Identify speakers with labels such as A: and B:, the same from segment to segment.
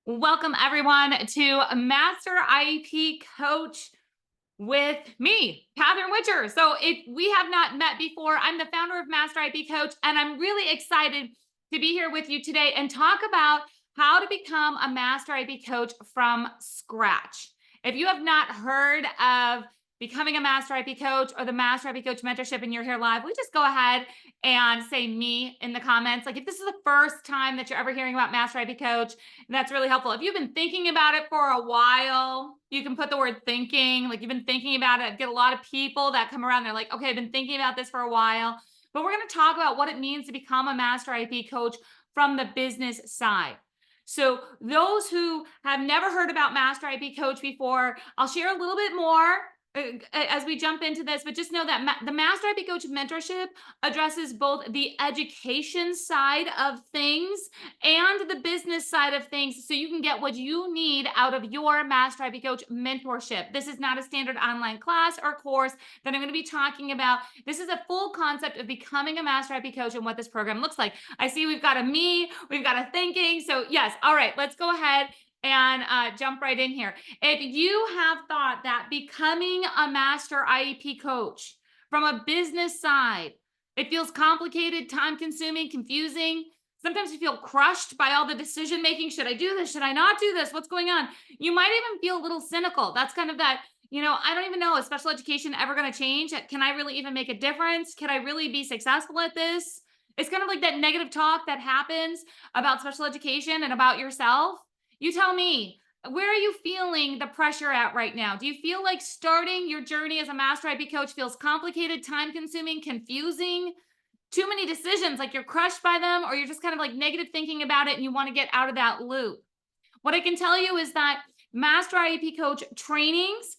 A: Welcome everyone to Master IEP Coach with me, Catherine Witcher. So if we have not met before, I'm the founder of Master IEP Coach, and I'm really excited to be here with you today and talk about how to become a Master IEP Coach from scratch. If you have not heard of becoming a Master IEP Coach or the Master IEP Coach Mentorship and you're here live, we just go ahead and say me in the comments. Like if this is the first time that you're ever hearing about Master IEP Coach, that's really helpful. If you've been thinking about it for a while, you can put the word thinking, like you've been thinking about it. I get a lot of people that come around, they're like, okay, I've been thinking about this for a while. But we're going to talk about what it means to become a Master IEP Coach from the business side. So those who have never heard about Master IEP Coach before, I'll share a little bit more as we jump into this, but just know that the Master IEP Coach Mentorship addresses both the education side of things and the business side of things, so you can get what you need out of your Master IEP Coach mentorship. This is not a standard online class or course that I'm going to be talking about. This is a full concept of becoming a Master IEP Coach and what this program looks like. I see we've got a me, we've got a thinking. So yes, all right, let's go ahead and jump right in here. If you have thought that becoming a Master IEP Coach from a business side, it feels complicated, time consuming, confusing. Sometimes you feel crushed by all the decision making. Should I do this? Should I not do this? What's going on? You might even feel a little cynical. That's kind of that, I don't even know, is special education ever going to change? Can I really even make a difference? Can I really be successful at this? It's kind of like that negative talk that happens about special education and about yourself. You tell me, where are you feeling the pressure at right now? Do you feel like starting your journey as a Master IEP Coach feels complicated, time consuming, confusing? Too many decisions, like you're crushed by them, or you're just kind of like negative thinking about it and you want to get out of that loop? What I can tell you is that Master IEP Coach trainings,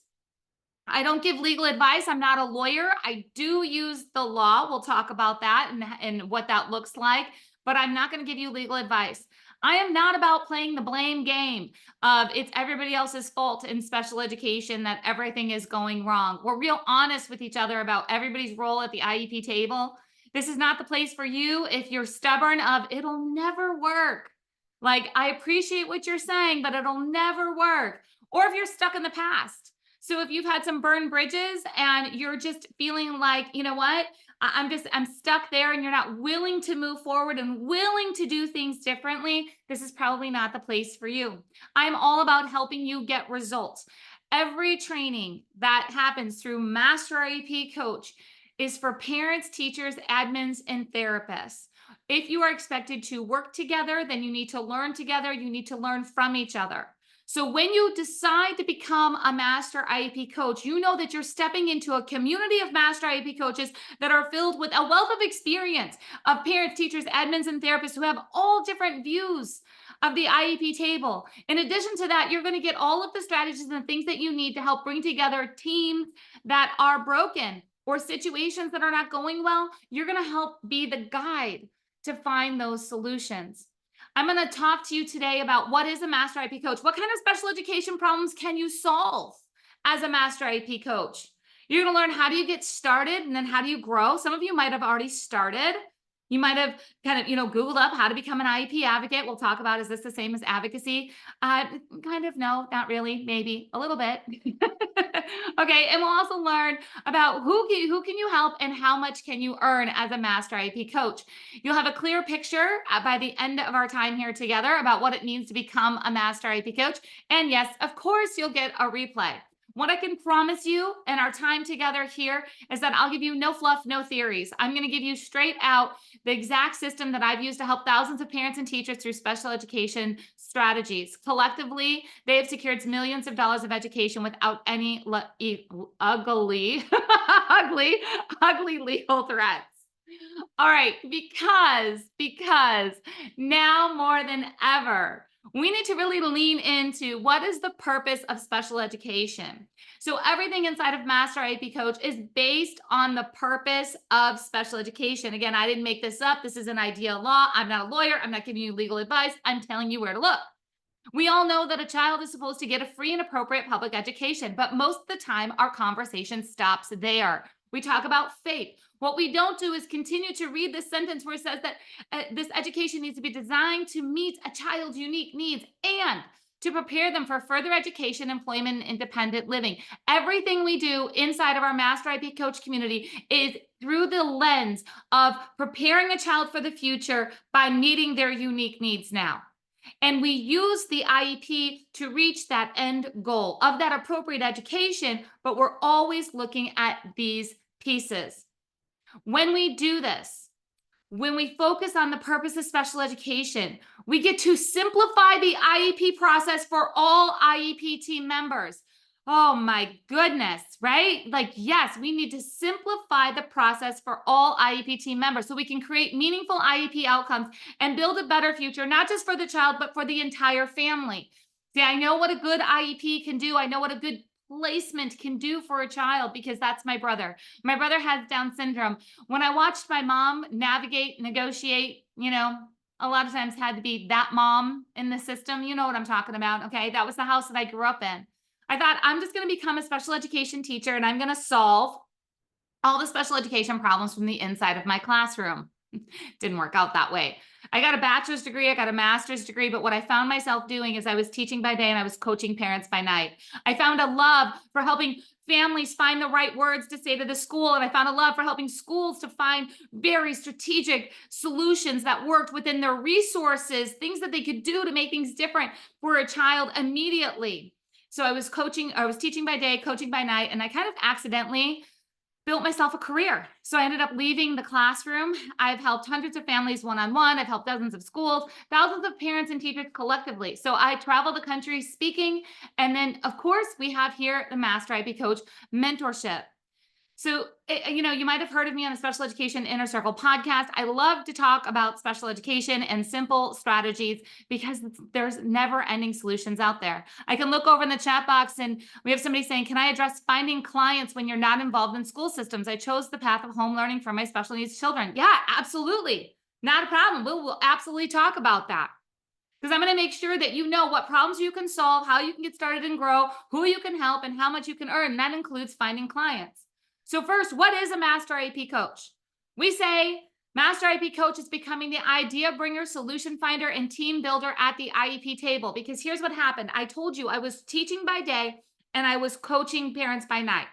A: I don't give legal advice. I'm not a lawyer. I do use the law. We'll talk about that and what that looks like, but I'm not going to give you legal advice. I am not about playing the blame game of it's everybody else's fault in special education that everything is going wrong. We're real honest with each other about everybody's role at the IEP table. This is not the place for you if you're stubborn of it'll never work. Like, I appreciate what you're saying, but it'll never work. Or if you're stuck in the past. So if you've had some burned bridges and you're just feeling like, you know what, I'm stuck there and you're not willing to move forward and willing to do things differently, this is probably not the place for you. I'm all about helping you get results. Every training that happens through Master IEP Coach is for parents, teachers, admins, and therapists. If you are expected to work together, then you need to learn together. You need to learn from each other. So when you decide to become a Master IEP Coach, you know that you're stepping into a community of Master IEP Coaches that are filled with a wealth of experience of parents, teachers, admins, and therapists who have all different views of the IEP table. In addition to that, you're going to get all of the strategies and the things that you need to help bring together teams that are broken or situations that are not going well. You're going to help be the guide to find those solutions. I'm going to talk to you today about what is a Master IEP Coach. What kind of special education problems can you solve as a Master IEP Coach? You're going to learn how do you get started and then how do you grow. Some of you might have already started. You might have kind of, Googled up how to become an IEP advocate. We'll talk about, is this the same as advocacy? Kind of, no, not really, maybe a little bit. Okay, and we'll also learn about who can you help and how much can you earn as a Master IEP Coach. You'll have a clear picture by the end of our time here together about what it means to become a Master IEP Coach. And yes, of course, you'll get a replay. What I can promise you in our time together here is that I'll give you no fluff, no theories. I'm going to give you straight out the exact system that I've used to help thousands of parents and teachers through special education strategies. Collectively, they have secured millions of dollars of education without any ugly legal threats. All right, because now more than ever, we need to really lean into what is the purpose of special education. So everything inside of Master IEP Coach is based on the purpose of special education. Again, I didn't make this up. This is an idea law. I'm not a lawyer. I'm not giving you legal advice. I'm telling you where to look. We all know that a child is supposed to get a free and appropriate public education, but most of the time our conversation stops there. We talk about faith. What we don't do is continue to read this sentence where it says that this education needs to be designed to meet a child's unique needs and to prepare them for further education, employment, and independent living. Everything we do inside of our Master IEP Coach community is through the lens of preparing a child for the future by meeting their unique needs now. And we use the IEP to reach that end goal of that appropriate education, but we're always looking at these pieces. When we do this, when we focus on the purpose of special education, we get to simplify the IEP process for all IEP team members. Oh my goodness, right? Like, yes, we need to simplify the process for all IEP team members so we can create meaningful IEP outcomes and build a better future, not just for the child, but for the entire family. See, I know what a good IEP can do. I know what a good placement can do for a child because that's my brother. My brother has Down syndrome. When I watched my mom navigate, negotiate, a lot of times had to be that mom in the system. You know what I'm talking about. Okay. That was the house that I grew up in. I thought I'm just going to become a special education teacher and I'm going to solve all the special education problems from the inside of my classroom. Didn't work out that way. I got a bachelor's degree, I got a master's degree, but what I found myself doing is I was teaching by day and I was coaching parents by night. I found a love for helping families find the right words to say to the school, and I found a love for helping schools to find very strategic solutions that worked within their resources, things that they could do to make things different for a child immediately. So I was teaching by day, coaching by night, and I kind of accidentally built myself a career. So I ended up leaving the classroom. I've helped hundreds of families one-on-one. I've helped dozens of schools, thousands of parents and teachers collectively. So I travel the country speaking. And then, of course, we have here the Master IEP Coach Mentorship. So, you might have heard of me on a Special Education Inner Circle podcast. I love to talk about special education and simple strategies because there's never ending solutions out there. I can look over in the chat box and we have somebody saying, can I address finding clients when you're not involved in school systems? I chose the path of home learning for my special needs children. Yeah, absolutely. Not a problem. We'll absolutely talk about that. Because I'm going to make sure that you know what problems you can solve, how you can get started and grow, who you can help, and how much you can earn. That includes finding clients. So first, what is a Master IEP Coach? We say Master IEP Coach is becoming the idea bringer, solution finder, and team builder at the IEP table. Because here's what happened. I told you I was teaching by day and I was coaching parents by night.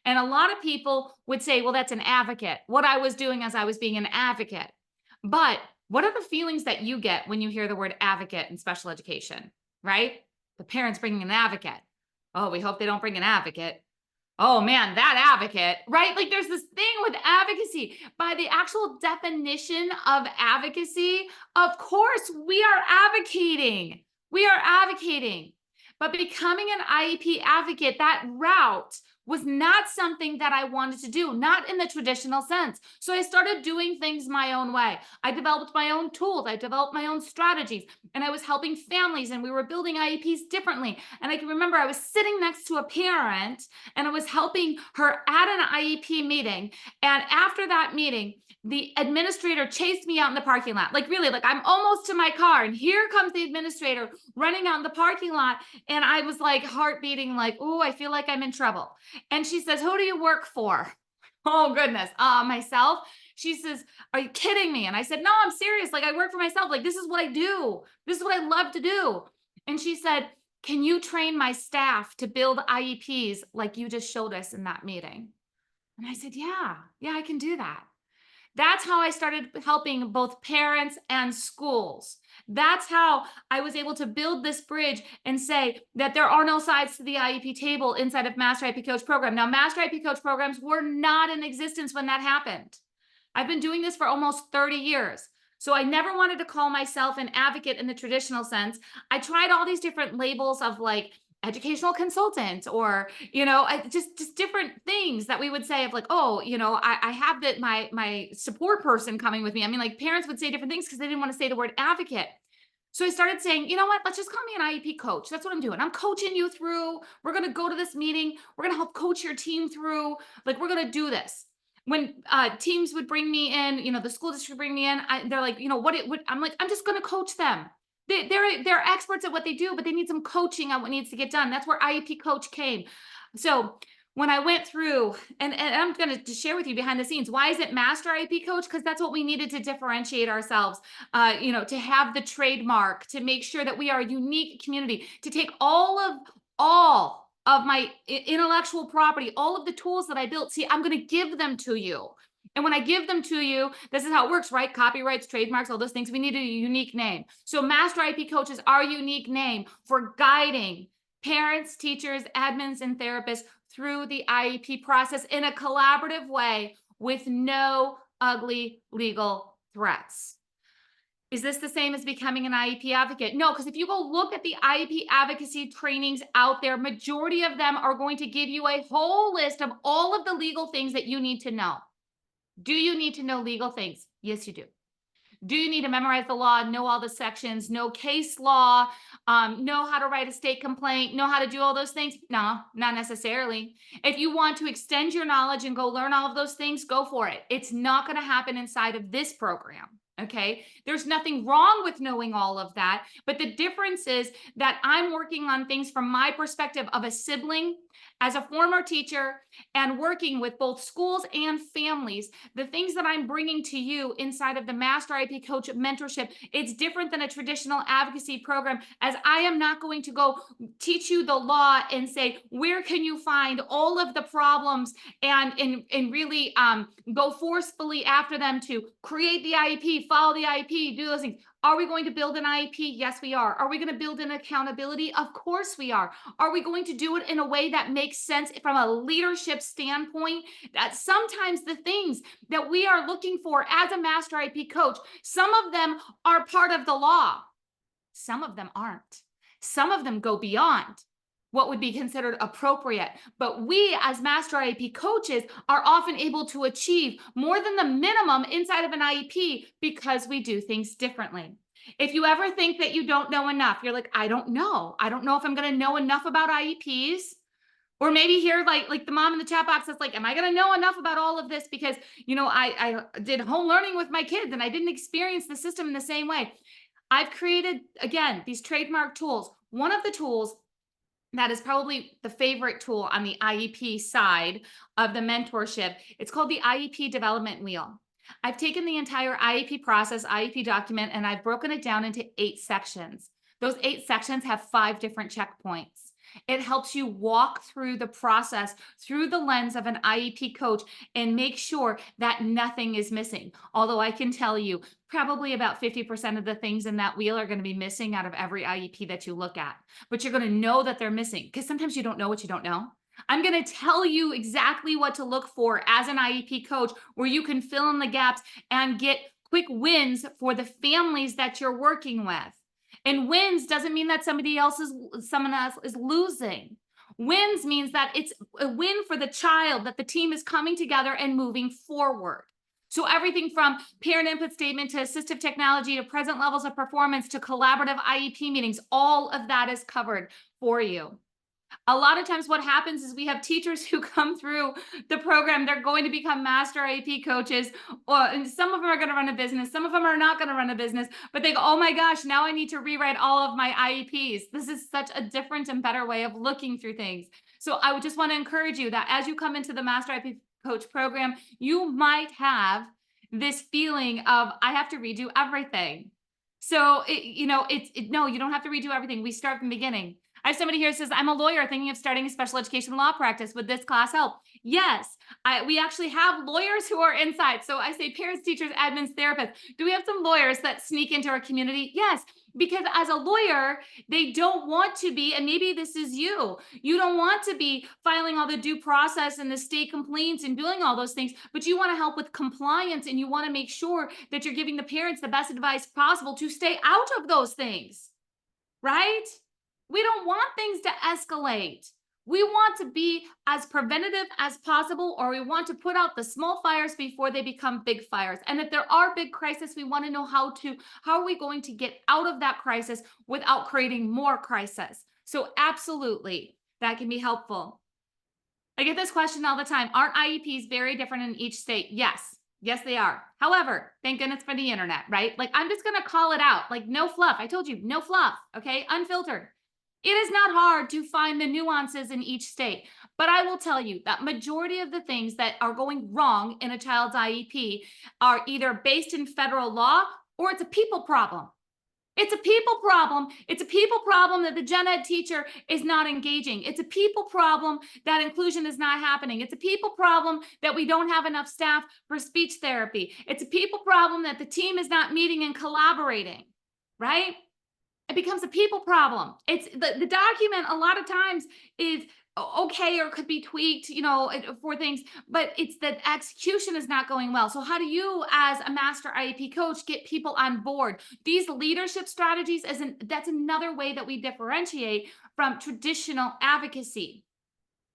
A: And a lot of people would say, well, that's an advocate. What I was doing is I was being an advocate. But what are the feelings that you get when you hear the word advocate in special education, right? The parents bringing an advocate. Oh, we hope they don't bring an advocate. Oh man, that advocate, right? Like there's this thing with advocacy. By the actual definition of advocacy, of course, we are advocating. We are advocating. But becoming an IEP advocate, that route was not something that I wanted to do, not in the traditional sense. So I started doing things my own way. I developed my own tools. I developed my own strategies, and I was helping families, and we were building IEPs differently. And I can remember I was sitting next to a parent and I was helping her at an IEP meeting. And after that meeting, the administrator chased me out in the parking lot. Like really, like I'm almost to my car. And here comes the administrator running out in the parking lot. And I was like heart beating, like, oh, I feel like I'm in trouble. And she says, who do you work for? Oh, goodness. Myself. She says, are you kidding me? And I said, no, I'm serious. Like I work for myself. Like this is what I do. This is what I love to do. And she said, can you train my staff to build IEPs like you just showed us in that meeting? And I said, yeah, I can do that. That's how I started helping both parents and schools. That's how I was able to build this bridge and say that there are no sides to the IEP table inside of Master IEP Coach program. Now, Master IEP Coach programs were not in existence when that happened. I've been doing this for almost 30 years. So I never wanted to call myself an advocate in the traditional sense. I tried all these different labels of like educational consultant or, just different things that we would say of like, oh, I have that my support person coming with me. I mean, like parents would say different things because they didn't want to say the word advocate. So I started saying, you know what, let's just call me an IEP coach. That's what I'm doing. I'm coaching you through. We're going to go to this meeting. We're going to help coach your team through. Like, we're going to do this. When teams would bring me in, the school district would bring me in, they're like, I'm like, I'm just going to coach them. They're experts at what they do, but they need some coaching on what needs to get done. That's where IEP Coach came. So when I went through, and I'm going to share with you behind the scenes, why is it Master IEP Coach? Because that's what we needed to differentiate ourselves, to have the trademark, to make sure that we are a unique community, to take all of my intellectual property, all of the tools that I built. See, I'm going to give them to you. And when I give them to you, this is how it works, right? Copyrights, trademarks, all those things. We need a unique name. So Master IEP Coach is our unique name for guiding parents, teachers, admins, and therapists through the IEP process in a collaborative way with no ugly legal threats. Is this the same as becoming an IEP advocate? No, because if you go look at the IEP advocacy trainings out there, majority of them are going to give you a whole list of all of the legal things that you need to know. Do you need to know legal things? Yes, you do. Do you need to memorize the law, know all the sections, know case law, know how to write a state complaint, know how to do all those things? No, not necessarily. If you want to extend your knowledge and go learn all of those things, go for it. It's not going to happen inside of this program. Okay. There's nothing wrong with knowing all of that. But the difference is that I'm working on things from my perspective of a sibling, as a former teacher, and working with both schools and families. The things that I'm bringing to you inside of the Master IEP Coach Mentorship, it's different than a traditional advocacy program, as I am not going to go teach you the law and say, where can you find all of the problems and really go forcefully after them to create the IEP, follow the IEP, do those things. Are we going to build an IEP? Yes, we are. Are we going to build an accountability? Of course we are. Are we going to do it in a way that makes sense from a leadership standpoint? That sometimes the things that we are looking for as a Master IEP coach, some of them are part of the law. Some of them aren't. Some of them go beyond what would be considered appropriate. But we as Master IEP coaches are often able to achieve more than the minimum inside of an IEP because we do things differently. If you ever think that you don't know enough, you're like, I don't know if I'm going to know enough about IEPs. Or maybe here, like the mom in the chat box that's like, am I going to know enough about all of this? Because, I did home learning with my kids and I didn't experience the system in the same way. I've created, again, these trademark tools. One of the tools that is probably the favorite tool on the IEP side of the mentorship, it's called the IEP Development Wheel. I've taken the entire IEP process, IEP document, and I've broken it down into 8 sections. Those 8 sections have 5 different checkpoints. It helps you walk through the process through the lens of an IEP coach and make sure that nothing is missing. Although I can tell you, probably about 50% of the things in that wheel are going to be missing out of every IEP that you look at. But you're going to know that they're missing because sometimes you don't know what you don't know. I'm going to tell you exactly what to look for as an IEP coach, where you can fill in the gaps and get quick wins for the families that you're working with. And wins doesn't mean that someone else is losing. Wins means that it's a win for the child, that the team is coming together and moving forward. So everything from parent input statement to assistive technology to present levels of performance to collaborative IEP meetings, all of that is covered for you. A lot of times what happens is we have teachers who come through the program, they're going to become Master IEP coaches, and some of them are going to run a business, some of them are not going to run a business, but they go, oh my gosh, now I need to rewrite all of my IEPs. This is such a different and better way of looking through things. So I would just want to encourage you that as you come into the Master IEP Coach program, you might have this feeling of, I have to redo everything. So, no, you don't have to redo everything. We start from the beginning. I have somebody here who says, I'm a lawyer thinking of starting a special education law practice. Would this class help? Yes, we actually have lawyers who are inside. So I say parents, teachers, admins, therapists. Do we have some lawyers that sneak into our community? Yes, because as a lawyer, they don't want to be, and maybe this is you don't want to be filing all the due process and the state complaints and doing all those things, but you want to help with compliance and you want to make sure that you're giving the parents the best advice possible to stay out of those things, right? We don't want things to escalate. We want to be as preventative as possible, or we want to put out the small fires before they become big fires. And if there are big crises, we want to know how are we going to get out of that crisis without creating more crisis. So absolutely, that can be helpful. I get this question all the time. Aren't IEPs very different in each state? Yes. Yes, they are. However, thank goodness for the internet, right? Like, I'm just going to call it out. Like, no fluff. I told you, no fluff. Okay. Unfiltered. It is not hard to find the nuances in each state, But I will tell you that majority of the things that are going wrong in a child's IEP are either based in federal law or it's a people problem. It's a people problem. It's a people problem that the gen ed teacher is not engaging. It's a people problem that inclusion is not happening. It's a people problem that we don't have enough staff for speech therapy. It's a people problem that the team is not meeting and collaborating, right? It becomes a people problem. It's the document a lot of times is okay or could be tweaked, for things, but it's that execution is not going well. So how do you, as a master IEP coach, get people on board? These leadership strategies that's another way that we differentiate from traditional advocacy.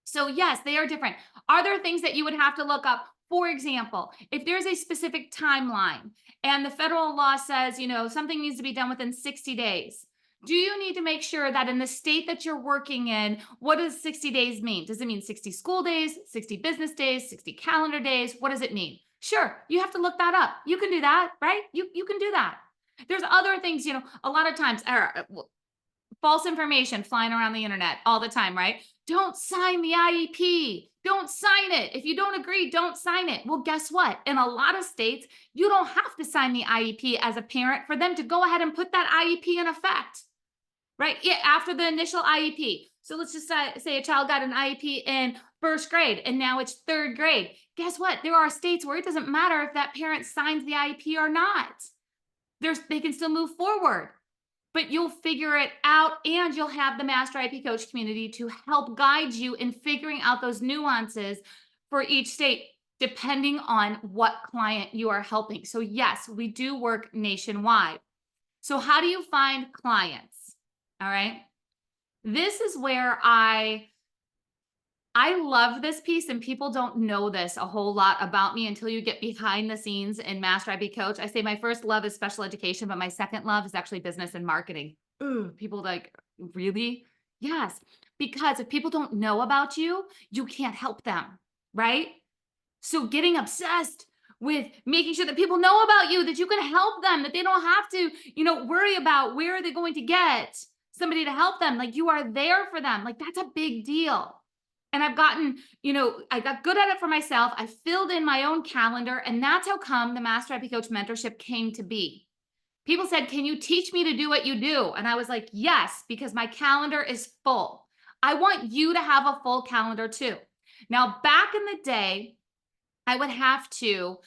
A: So yes, they are different. Are there things that you would have to look up? For example, if there's a specific timeline and the federal law says, something needs to be done within 60 days, do you need to make sure that in the state that you're working in, what does 60 days mean? Does it mean 60 school days, 60 business days, 60 calendar days? What does it mean? Sure, you have to look that up. You can do that, right? You can do that. There's other things, a lot of times, false information flying around the internet all the time, right? Don't sign the IEP. Don't sign it. If you don't agree, don't sign it. Well, guess what? In a lot of states, you don't have to sign the IEP as a parent for them to go ahead and put that IEP in effect, right? Yeah, after the initial IEP. So let's just say a child got an IEP in first grade and now it's third grade. Guess what? There are states where it doesn't matter if that parent signs the IEP or not. They can still move forward. But you'll figure it out and you'll have the Master IEP Coach community to help guide you in figuring out those nuances for each state, depending on what client you are helping. So yes, we do work nationwide. So how do you find clients? All right. This is where I love this piece, and people don't know this a whole lot about me until you get behind the scenes in Master IEP Coach. I say my first love is special education, but my second love is actually business and marketing. Ooh, people like, really? Yes, because if people don't know about you, you can't help them, right? So getting obsessed with making sure that people know about you, that you can help them, that they don't have to, worry about where are they going to get somebody to help them. Like, you are there for them. Like, that's a big deal. And I've gotten, I got good at it for myself. I filled in my own calendar, and that's how come the Master IEP Coach Mentorship came to be. People said, can you teach me to do what you do? And I was like, yes, because my calendar is full. I want you to have a full calendar too. Now, back in the day, I would have to,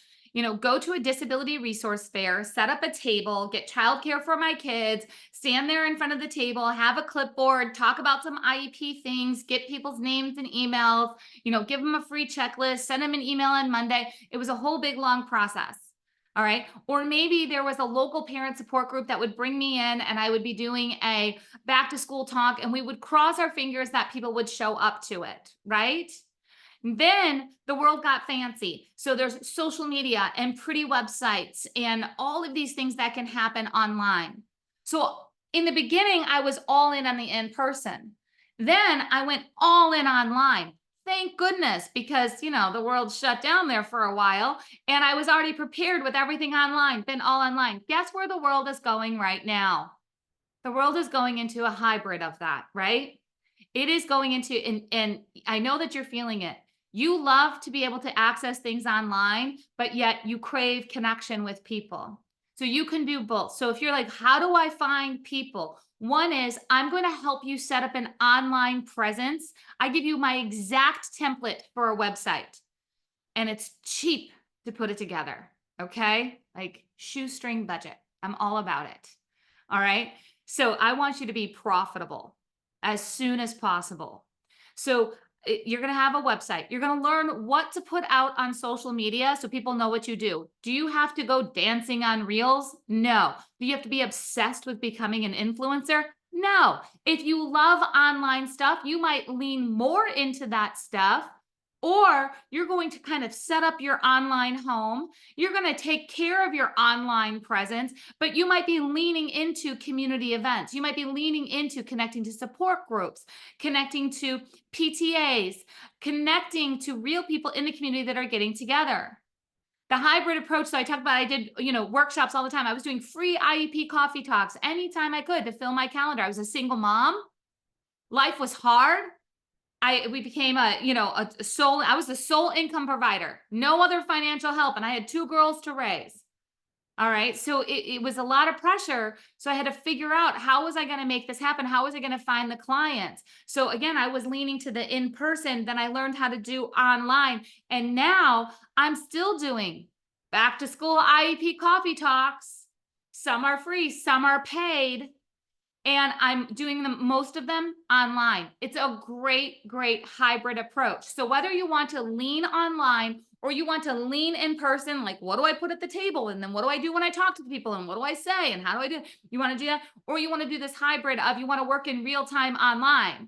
A: go to a disability resource fair, set up a table, get childcare for my kids, stand there in front of the table, have a clipboard, talk about some IEP things, get people's names and emails, give them a free checklist, send them an email on Monday. It was a whole big long process. All right. Or maybe there was a local parent support group that would bring me in and I would be doing a back to school talk, and we would cross our fingers that people would show up to it. Right. Then the world got fancy. So there's social media and pretty websites and all of these things that can happen online. So in the beginning, I was all in on the in-person. Then I went all in online. Thank goodness, because, the world shut down there for a while and I was already prepared with everything online, been all online. Guess where the world is going right now? The world is going into a hybrid of that, right? It is going into, and I know that you're feeling it. You love to be able to access things online, but yet you crave connection with people. So you can do both. So if you're like, how do I find people? One is, I'm going to help you set up an online presence. I give you my exact template for a website, and it's cheap to put it together. Okay. Like shoestring budget. I'm all about it. All right. So I want you to be profitable as soon as possible. So you're going to have a website. You're going to learn what to put out on social media so people know what you do. Do you have to go dancing on Reels? No. Do you have to be obsessed with becoming an influencer? No. If you love online stuff, you might lean more into that stuff, or you're going to kind of set up your online home. You're going to take care of your online presence, but you might be leaning into community events. You might be leaning into connecting to support groups, connecting to PTAs, connecting to real people in the community that are getting together. The hybrid approach, so I talked about, I did, workshops all the time. I was doing free IEP coffee talks anytime I could to fill my calendar. I was a single mom. Life was hard. we became I was the sole income provider, no other financial help. And I had 2 girls to raise. All right. So it was a lot of pressure. So I had to figure out, how was I going to make this happen? How was I going to find the clients? So again, I was leaning to the in-person. Then I learned how to do online. And now I'm still doing back to school IEP coffee talks. Some are free, some are paid. And I'm doing most of them online. It's a great, great hybrid approach. So whether you want to lean online or you want to lean in person, like, what do I put at the table? And then what do I do when I talk to the people? And what do I say? And how do I do it? You want to do that? Or you want to do this hybrid of, you want to work in real time online.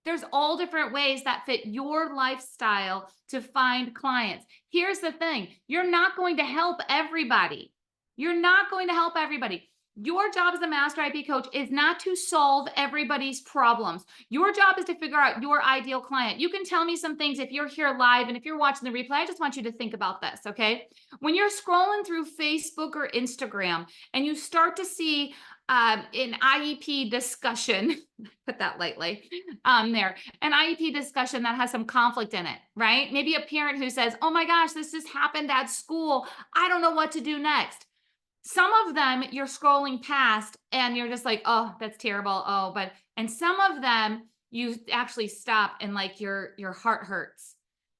A: There's all different ways that fit your lifestyle to find clients. Here's the thing. You're not going to help everybody. You're not going to help everybody. Your job as a master IEP coach is not to solve everybody's problems. Your job is to figure out your ideal client. You can tell me some things if you're here live, and if you're watching the replay, I just want you to think about this, okay? When you're scrolling through Facebook or Instagram and you start to see an IEP discussion, put that lightly, an IEP discussion that has some conflict in it, right? Maybe a parent who says, oh my gosh, this just happened at school. I don't know what to do next. Some of them you're scrolling past and you're just like, oh, that's terrible. Oh, and some of them you actually stop and like your heart hurts.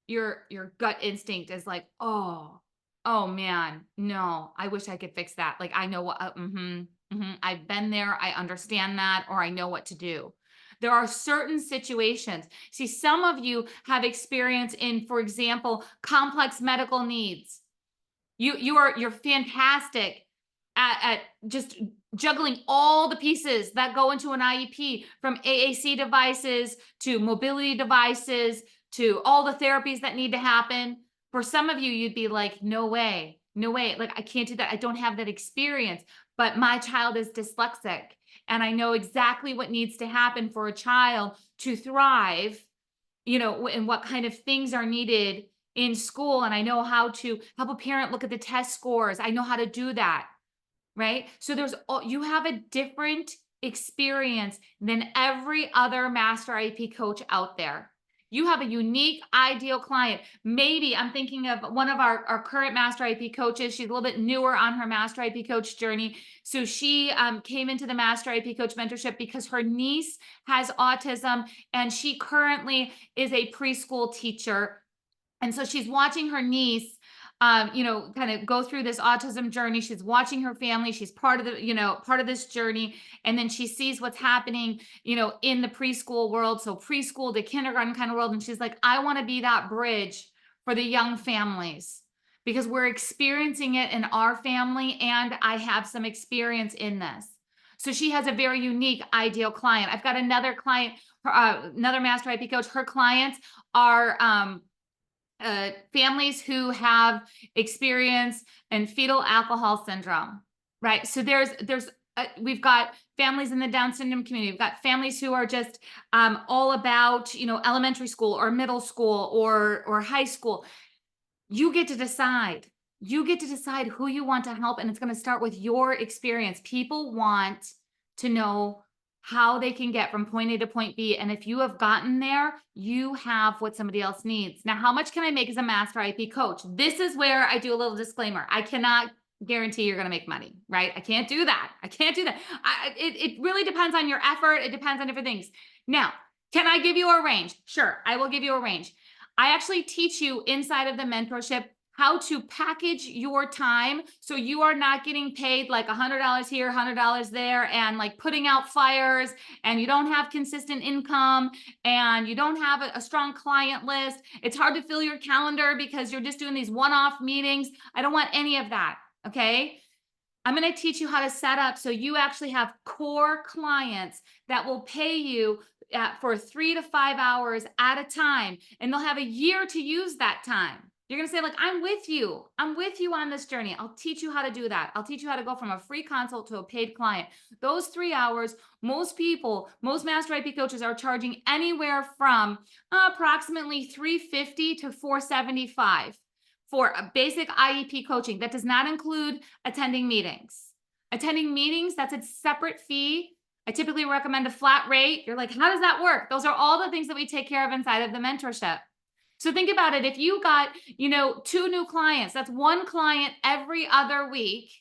A: Your gut instinct is like, oh man, no, I wish I could fix that. Like, I know what, I've been there. I understand that, or I know what to do. There are certain situations. See, some of you have experience in, for example, complex medical needs. You're fantastic at just juggling all the pieces that go into an IEP, from AAC devices to mobility devices to all the therapies that need to happen. For some of you, you'd be like, no way, no way. Like, I can't do that. I don't have that experience, but my child is dyslexic and I know exactly what needs to happen for a child to thrive, and what kind of things are needed in school. And I know how to help a parent look at the test scores. I know how to do that. Right? So you have a different experience than every other master IEP coach out there. You have a unique ideal client. Maybe I'm thinking of one of our current master IEP coaches. She's a little bit newer on her master IEP coach journey. So she came into the master IEP coach mentorship because her niece has autism and she currently is a preschool teacher. And so she's watching her niece kind of go through this autism journey. She's watching her family. She's part of this journey. And then she sees what's happening, in the preschool world. So preschool to kindergarten kind of world. And she's like, I want to be that bridge for the young families because we're experiencing it in our family. And I have some experience in this. So she has a very unique ideal client. I've got another client, another master IEP coach. Her clients are, families who have experience in fetal alcohol syndrome, right? So we've got families in the Down syndrome community. We've got families who are just all about, elementary school or middle school or high school. You get to decide. You get to decide who you want to help, and it's going to start with your experience. People want to know how they can get from point A to point B. And if you have gotten there, you have what somebody else needs. Now, how much can I make as a master IEP coach? This is where I do a little disclaimer. I cannot guarantee you're going to make money, right? I can't do that. It really depends on your effort. It depends on different things. Now, can I give you a range? Sure, I will give you a range. I actually teach you inside of the mentorship how to package your time so you are not getting paid like $100 here, $100 there, and like putting out fires, and you don't have consistent income, and you don't have a strong client list. It's hard to fill your calendar because you're just doing these one-off meetings. I don't want any of that, okay? I'm going to teach you how to set up so you actually have core clients that will pay you for 3 to 5 hours at a time, and they'll have a year to use that time. You're going to say, like, I'm with you. I'm with you on this journey. I'll teach you how to do that. I'll teach you how to go from a free consult to a paid client. Those 3 hours, most master IEP coaches are charging anywhere from approximately $350 to $475 for a basic IEP coaching. That does not include attending meetings. Attending meetings, that's a separate fee. I typically recommend a flat rate. You're like, how does that work? Those are all the things that we take care of inside of the mentorship. So think about it. If you got, 2 new clients, that's 1 client every other week,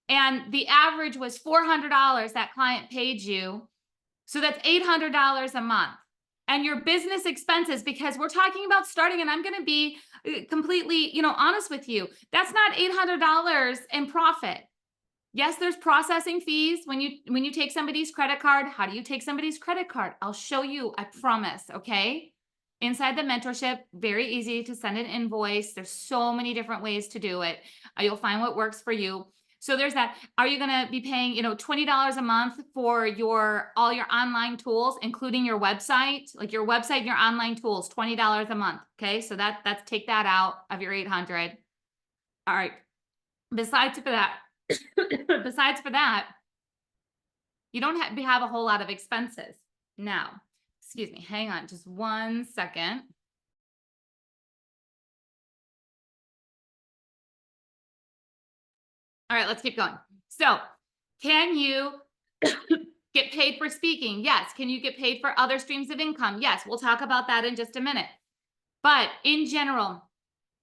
A: and the average was $400 that client paid you. So that's $800 a month. And your business expenses, because we're talking about starting, and I'm going to be completely, honest with you, that's not $800 in profit. Yes, there's processing fees when you take somebody's credit card. How do you take somebody's credit card? I'll show you, I promise, okay? Inside the mentorship, very easy to send an invoice. There's so many different ways to do it. You'll find what works for you. So there's that. Are you going to be paying, $20 a month for all your online tools, including your website, like your website and your online tools, $20 a month. Okay. So that's take that out of your 800. All right. Besides for that, you don't have a whole lot of expenses. Now, excuse me, hang on just 1 second. All right, let's keep going. So, can you get paid for speaking? Yes. Can you get paid for other streams of income? Yes. We'll talk about that in just a minute. But in general,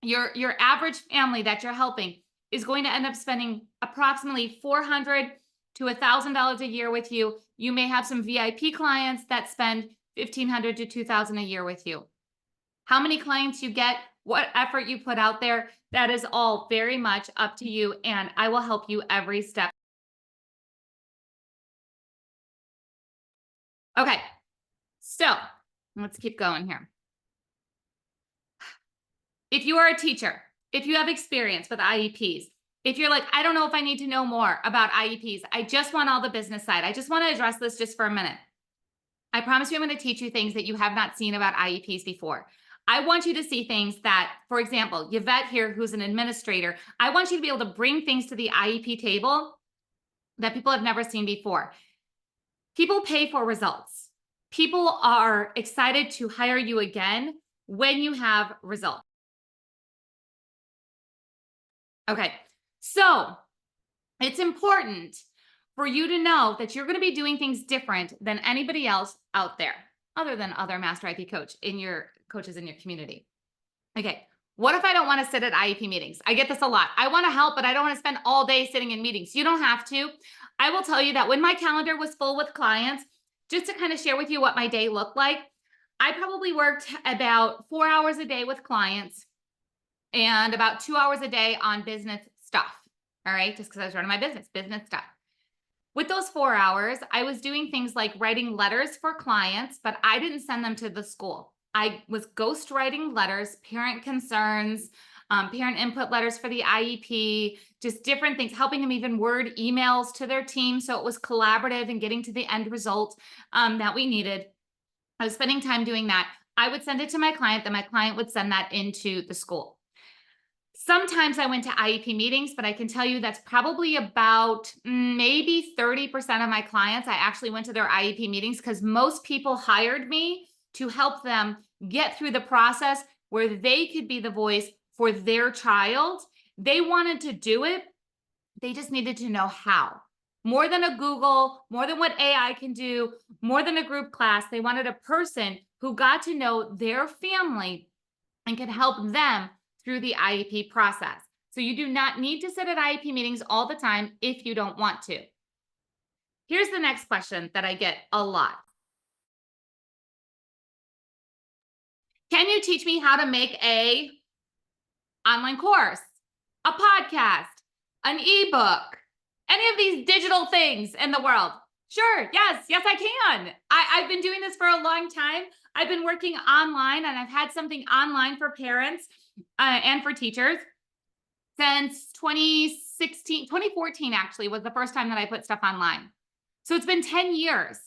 A: your average family that you're helping is going to end up spending approximately $400 to $1,000 a year with you. You may have some VIP clients that spend $1,500 to $2,000 a year with you. How many clients you get, what effort you put out there, that is all very much up to you, and I will help you every step. Okay, so let's keep going here. If you are a teacher, if you have experience with IEPs, if you're like, I don't know if I need to know more about IEPs, I just want all the business side, I just want to address this just for a minute. I promise you I'm going to teach you things that you have not seen about IEPs before. I want you to see things that, for example, Yvette here, who's an administrator, I want you to be able to bring things to the IEP table that people have never seen before. People pay for results. People are excited to hire you again when you have results. Okay, so it's important for you to know that you're going to be doing things different than anybody else out there, other than other Master IEP coaches in your community. Okay, what if I don't want to sit at IEP meetings? I get this a lot. I want to help, but I don't want to spend all day sitting in meetings. You don't have to. I will tell you that when my calendar was full with clients, just to kind of share with you what my day looked like, I probably worked about 4 hours a day with clients and about 2 hours a day on business stuff. All right, just because I was running my business stuff. With those 4 hours, I was doing things like writing letters for clients, but I didn't send them to the school. I was ghost writing letters, parent concerns, parent input letters for the IEP, just different things, helping them even word emails to their team. So it was collaborative and getting to the end result that we needed. I was spending time doing that. I would send it to my client, then my client would send that into the school. Sometimes I went to IEP meetings, but I can tell you that's probably about maybe 30% of my clients. I actually went to their IEP meetings because most people hired me to help them get through the process where they could be the voice for their child. They wanted to do it. They just needed to know how. More than a Google, more than what AI can do, more than a group class. They wanted a person who got to know their family and could help them through the IEP process. So you do not need to sit at IEP meetings all the time if you don't want to. Here's the next question that I get a lot. Can you teach me how to make an online course, a podcast, an ebook, any of these digital things in the world? Sure. Yes, I can. I've been doing this for a long time. I've been working online, and I've had something online for parents and for teachers since 2014 actually was the first time that I put stuff online. So it's been 10 years.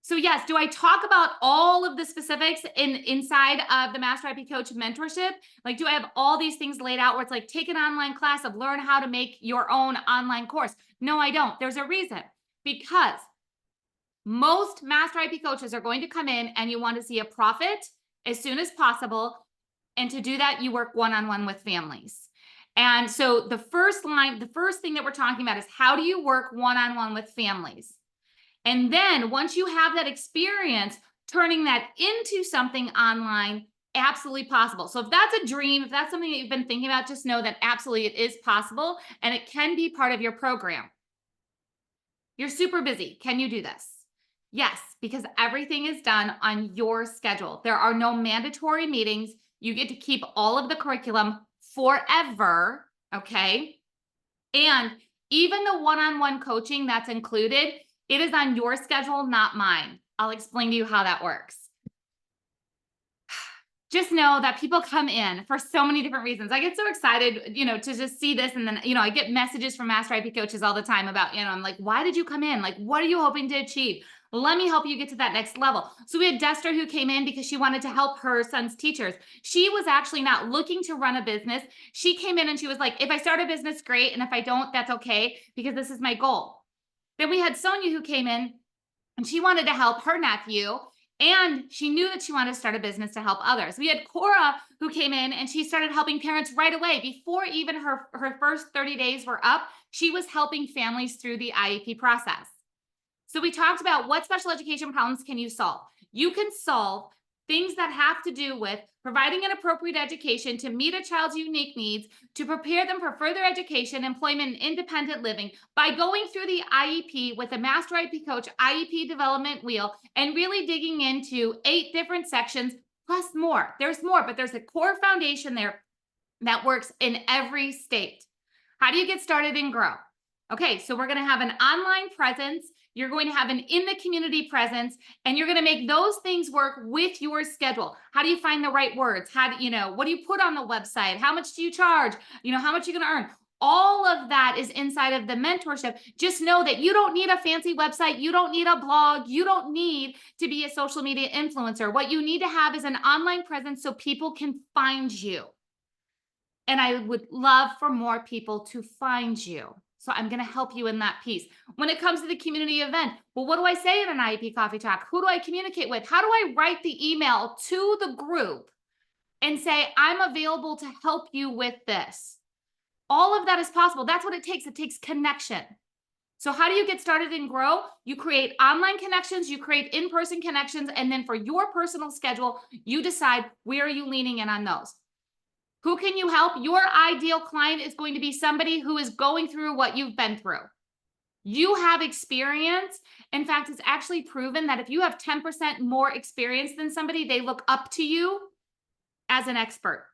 A: So yes, do I talk about all of the specifics inside of the Master IEP Coach Mentorship? Like, do I have all these things laid out where it's like, take an online class of learn how to make your own online course? No, I don't. There's a reason. Because most Master IEP coaches are going to come in and you want to see a profit as soon as possible. And to do that, you work one-on-one with families. And so the first thing that we're talking about is how do you work one-on-one with families? And then once you have that experience, turning that into something online, absolutely possible. So if that's a dream, if that's something that you've been thinking about, just know that absolutely it is possible and it can be part of your program. You're super busy. Can you do this? Yes, because everything is done on your schedule. There are no mandatory meetings. You get to keep all of the curriculum forever, okay? And even the one-on-one coaching that's included, it is on your schedule, not mine. I'll explain to you how that works. Just know that people come in for so many different reasons. I get so excited, to just see this. And then, I get messages from Master IEP coaches all the time about, I'm like, why did you come in? Like, what are you hoping to achieve? Let me help you get to that next level. So we had Dester who came in because she wanted to help her son's teachers. She was actually not looking to run a business. She came in and she was like, if I start a business, great. And if I don't, that's okay, because this is my goal. Then we had Sonia who came in and she wanted to help her nephew. And she knew that she wanted to start a business to help others. We had Cora who came in and she started helping parents right away. Before even her first 30 days were up, she was helping families through the IEP process. So we talked about what special education problems can you solve? You can solve things that have to do with providing an appropriate education to meet a child's unique needs, to prepare them for further education, employment, and independent living by going through the IEP with a Master IEP Coach IEP Development Wheel and really digging into 8 different sections plus more. There's more, but there's a core foundation there that works in every state. How do you get started and grow? Okay, so we're going to have an online presence. You're going to have an in the community presence, and you're going to make those things work with your schedule. How do you find the right words? How do what do you put on the website? How much do you charge? How much you're going to earn? All of that is inside of the mentorship. Just know that you don't need a fancy website. You don't need a blog. You don't need to be a social media influencer. What you need to have is an online presence so people can find you. And I would love for more people to find you. So I'm going to help you in that piece. When it comes to the community event, well, what do I say at an IEP Coffee Talk? Who do I communicate with? How do I write the email to the group and say, I'm available to help you with this? All of that is possible. That's what it takes. It takes connection. So how do you get started and grow? You create online connections, you create in-person connections, and then for your personal schedule, you decide where are you leaning in on those. Who can you help? Your ideal client is going to be somebody who is going through what you've been through. You have experience. In fact, it's actually proven that if you have 10% more experience than somebody, they look up to you as an expert.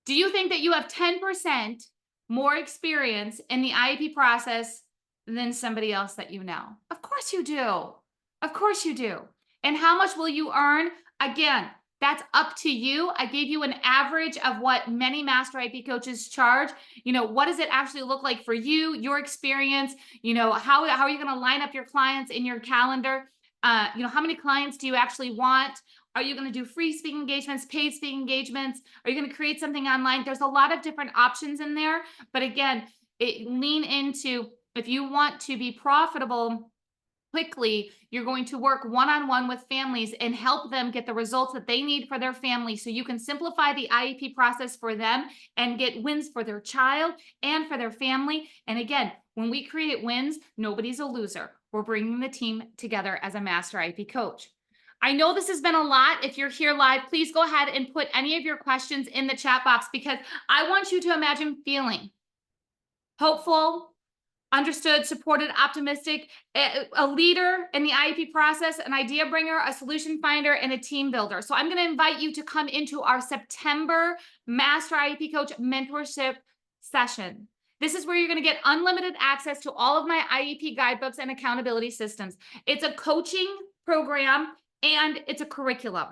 A: Do you think that you have 10% more experience in the IEP process than somebody else that you know? Of course you do. Of course you do. And how much will you earn? Again, that's up to you. I gave you an average of what many Master IEP coaches charge. What does it actually look like for you, your experience? How are you going to line up your clients in your calendar? How many clients do you actually want? Are you going to do free speaking engagements, paid speaking engagements? Are you going to create something online? There's a lot of different options in there. But again, lean into, if you want to be profitable quickly, you're going to work one-on-one with families and help them get the results that they need for their family so you can simplify the IEP process for them and get wins for their child and for their family. And again, when we create wins, nobody's a loser. We're bringing the team together as a Master IEP coach. I know this has been a lot. If you're here live, please go ahead and put any of your questions in the chat box, because I want you to imagine feeling hopeful, understood, supported, optimistic, a leader in the IEP process, an idea bringer, a solution finder, and a team builder. So I'm going to invite you to come into our September Master IEP Coach Mentorship session. This is where you're going to get unlimited access to all of my IEP guidebooks and accountability systems. It's a coaching program and it's a curriculum.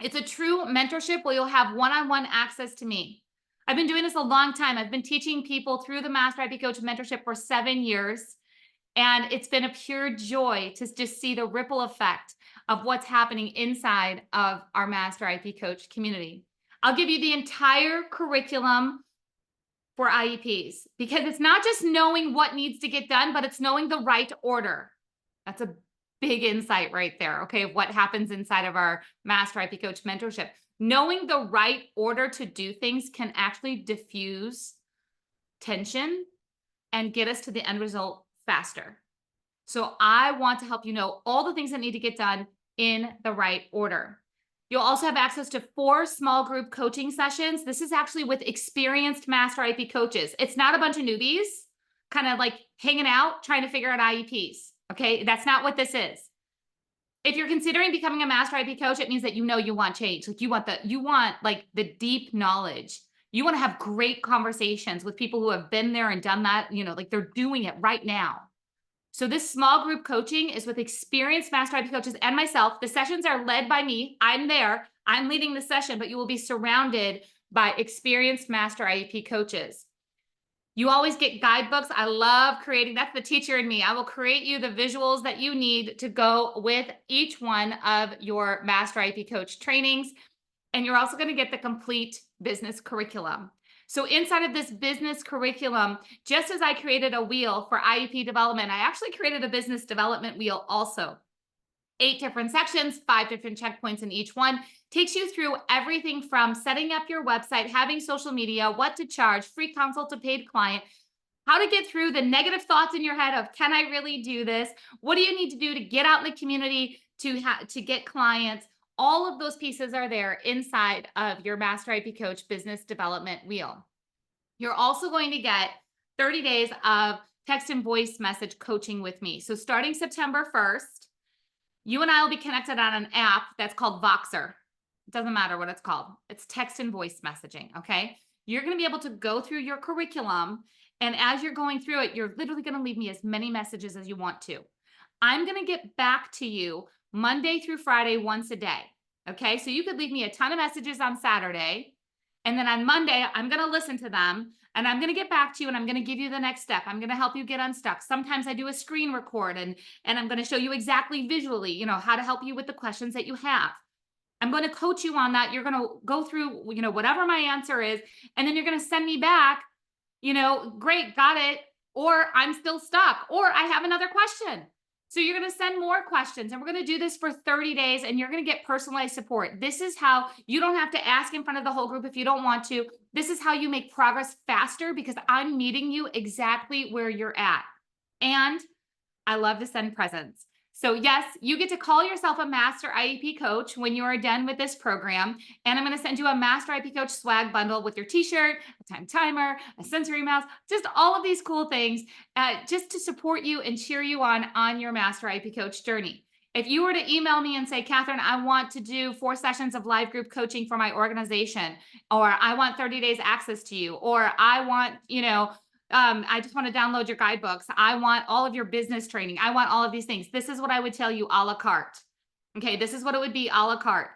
A: It's a true mentorship where you'll have one-on-one access to me. I've been doing this a long time. I've been teaching people through the Master IEP Coach Mentorship for 7 years. And it's been a pure joy to just see the ripple effect of what's happening inside of our Master IEP Coach community. I'll give you the entire curriculum for IEPs, because it's not just knowing what needs to get done, but it's knowing the right order. That's a big insight right there, okay, of what happens inside of our Master IEP Coach Mentorship. Knowing the right order to do things can actually diffuse tension and get us to the end result faster. So I want to help you know all the things that need to get done in the right order. You'll also have access to 4 small group coaching sessions. This is actually with experienced Master IEP coaches. It's not a bunch of newbies kind of like hanging out, trying to figure out IEPs. Okay. That's not what this is. If you're considering becoming a Master IEP coach, it means that you want change. Like you want like the deep knowledge. You want to have great conversations with people who have been there and done that, like they're doing it right now. So this small group coaching is with experienced Master IEP coaches and myself. The sessions are led by me. I'm there. I'm leading the session, but you will be surrounded by experienced Master IEP coaches. You always get guidebooks. I love creating. That's the teacher in me. I will create you the visuals that you need to go with each one of your Master IEP coach trainings. And you're also going to get the complete business curriculum. So inside of this business curriculum, just as I created a wheel for IEP development, I actually created a business development wheel also. 8 different sections, 5 different checkpoints in each one. Takes you through everything from setting up your website, having social media, what to charge, free consult to paid client, how to get through the negative thoughts in your head of, can I really do this? What do you need to do to get out in the community to get clients? All of those pieces are there inside of your Master IEP Coach Business Development Wheel. You're also going to get 30 days of text and voice message coaching with me. So starting September 1st, you and I will be connected on an app that's called Voxer. It doesn't matter what it's called. It's text and voice messaging, okay? You're going to be able to go through your curriculum, and as you're going through it, you're literally going to leave me as many messages as you want to. I'm going to get back to you Monday through Friday once a day, okay? So you could leave me a ton of messages on Saturday, and then on Monday, I'm going to listen to them, and I'm going to get back to you, and I'm going to give you the next step. I'm going to help you get unstuck. Sometimes I do a screen record, and I'm going to show you exactly visually, how to help you with the questions that you have. I'm going to coach you on that. You're going to go through, whatever my answer is, and then you're going to send me back, great, got it, or I'm still stuck, or I have another question. So you're going to send more questions, and we're going to do this for 30 days, and you're going to get personalized support. This is how you don't have to ask in front of the whole group if you don't want to. This is how you make progress faster because I'm meeting you exactly where you're at. And I love to send presents. So yes, you get to call yourself a Master IEP Coach when you are done with this program. And I'm going to send you a Master IEP Coach swag bundle with your t-shirt, a time timer, a sensory mouse, just all of these cool things just to support you and cheer you on your Master IEP Coach journey. If you were to email me and say, Catherine, I want to do 4 sessions of live group coaching for my organization, or I want 30 days access to you, or I want, I just want to download your guidebooks. I want all of your business training. I want all of these things. This is what I would tell you a la carte. Okay, this is what it would be a la carte.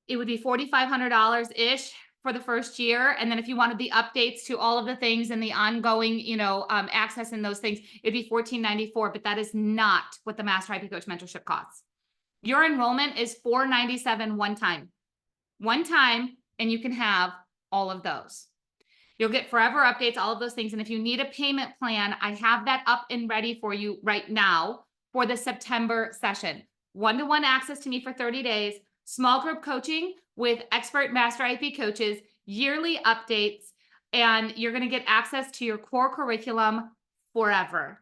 A: It would be $4,500-ish for the first year. And then if you wanted the updates to all of the things and the ongoing, access and those things, it'd be $1,494. But that is not what the Master IEP Coach Mentorship costs. Your enrollment is $497 one time, and you can have all of those. You'll get forever updates, all of those things. And if you need a payment plan, I have that up and ready for you right now for the September session. One-to-one access to me for 30 days, small group coaching with expert Master IEP coaches, yearly updates, and you're going to get access to your core curriculum forever.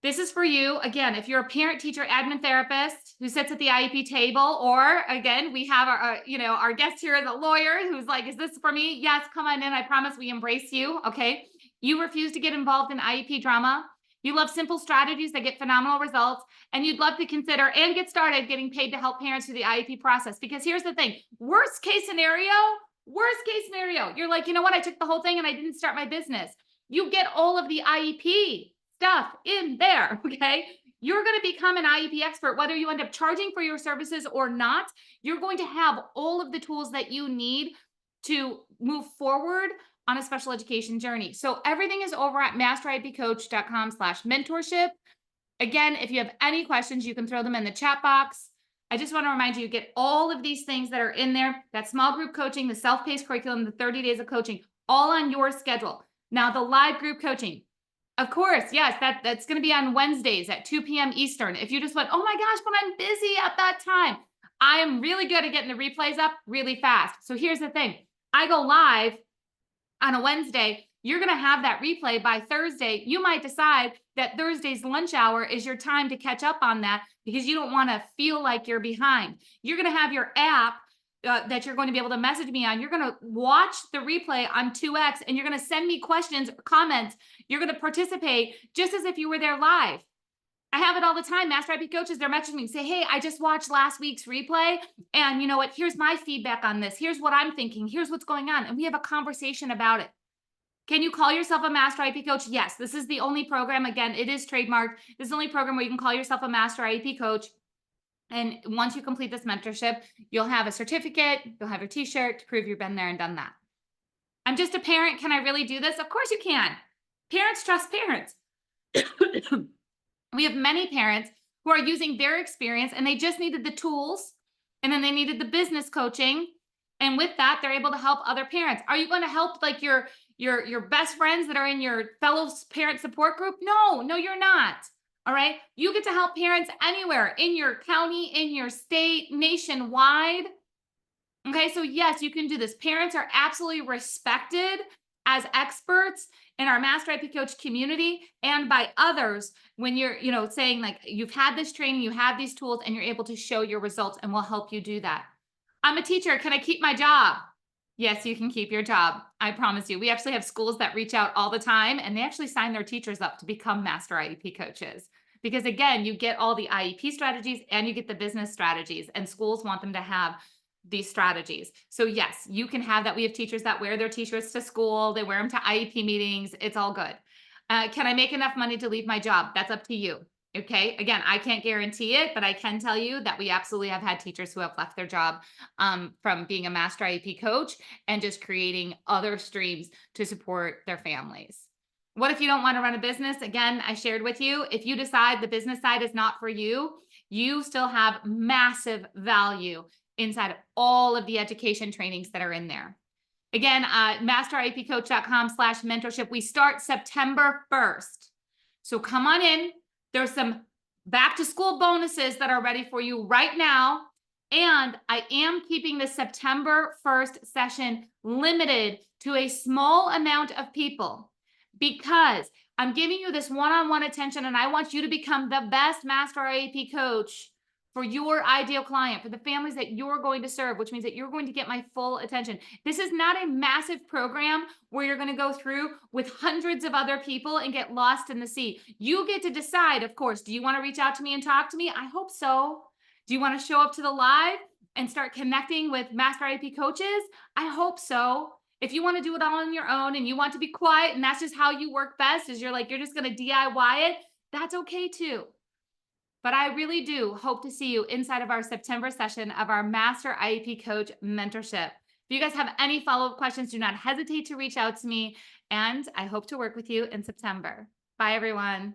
A: This is for you. Again, if you're a parent, teacher, admin, therapist who sits at the IEP table, or again, we have our guest here is a lawyer who's like, is this for me? Yes, come on in. I promise we embrace you. Okay. You refuse to get involved in IEP drama. You love simple strategies that get phenomenal results, and you'd love to consider and get started getting paid to help parents through the IEP process. Because here's the thing, worst case scenario, you're like, you know what? I took the whole thing and I didn't start my business. You get all of the IEP stuff in there, okay? You're going to become an IEP expert, whether you end up charging for your services or not. You're going to have all of the tools that you need to move forward on a special education journey. So everything is over at masteriepcoach.com/mentorship. Again, if you have any questions, you can throw them in the chat box. I just want to remind you, get all of these things that are in there, that small group coaching, the self-paced curriculum, the 30 days of coaching, all on your schedule. Now, the live group coaching, of course, yes, that's going to be on Wednesdays at 2 p.m. Eastern. If you just went, oh my gosh, but I'm busy at that time, I am really good at getting the replays up really fast. So here's the thing. I go live on a Wednesday you're going to have that replay by Thursday. You might decide that Thursday's lunch hour is your time to catch up on that because you don't want to feel like you're behind. You're going to have your app that you're going to be able to message me on. You're going to watch the replay on 2X and you're going to send me questions or comments. You're going to participate just as if you were there live. I have it all the time. Master IEP coaches, they're messaging me and say, hey, I just watched last week's replay. And you know what? Here's my feedback on this. Here's what I'm thinking. Here's what's going on. And we have a conversation about it. Can you call yourself a Master IEP coach? Yes, this is the only program. Again, it is trademarked. This is the only program where you can call yourself a Master IEP coach. And once you complete this mentorship, you'll have a certificate, you'll have your t-shirt to prove you've been there and done that. I'm just a parent. Can I really do this? Of course you can. Parents trust parents. We have many parents who are using their experience and they just needed the tools and then they needed the business coaching. And with that, they're able to help other parents. Are you going to help like your best friends that are in your fellow parent support group? No, you're not. All right. You get to help parents anywhere in your county, in your state, nationwide. Okay. So yes, you can do this. Parents are absolutely respected as experts in our Master IEP Coach community and by others when you're, saying like you've had this training, you have these tools and you're able to show your results and we'll help you do that. I'm a teacher. Can I keep my job? Yes, you can keep your job. I promise you. We actually have schools that reach out all the time and they actually sign their teachers up to become Master IEP coaches. Because again, you get all the IEP strategies and you get the business strategies and schools want them to have these strategies. So yes, you can have that. We have teachers that wear their t-shirts to school. They wear them to IEP meetings. It's all good. Can I make enough money to leave my job? That's up to you. Okay. Again, I can't guarantee it, but I can tell you that we absolutely have had teachers who have left their job from being a Master IEP coach and just creating other streams to support their families. What if you don't want to run a business? Again, I shared with you, if you decide the business side is not for you, you still have massive value inside of all of the education trainings that are in there. Again, masteriepcoach.com/mentorship. We start September 1st. So come on in. There's some back to school bonuses that are ready for you right now. And I am keeping the September 1st session limited to a small amount of people because I'm giving you this one-on-one attention and I want you to become the best Master IEP coach for your ideal client, for the families that you're going to serve, which means that you're going to get my full attention. This is not a massive program where you're going to go through with hundreds of other people and get lost in the sea. You get to decide, of course, do you want to reach out to me and talk to me? I hope so. Do you want to show up to the live and start connecting with Master IEP coaches? I hope so. If you want to do it all on your own and you want to be quiet and that's just how you work best, is you're just going to DIY it, that's okay too. But I really do hope to see you inside of our September session of our Master IEP Coach Mentorship. If you guys have any follow-up questions, do not hesitate to reach out to me. And I hope to work with you in September. Bye, everyone.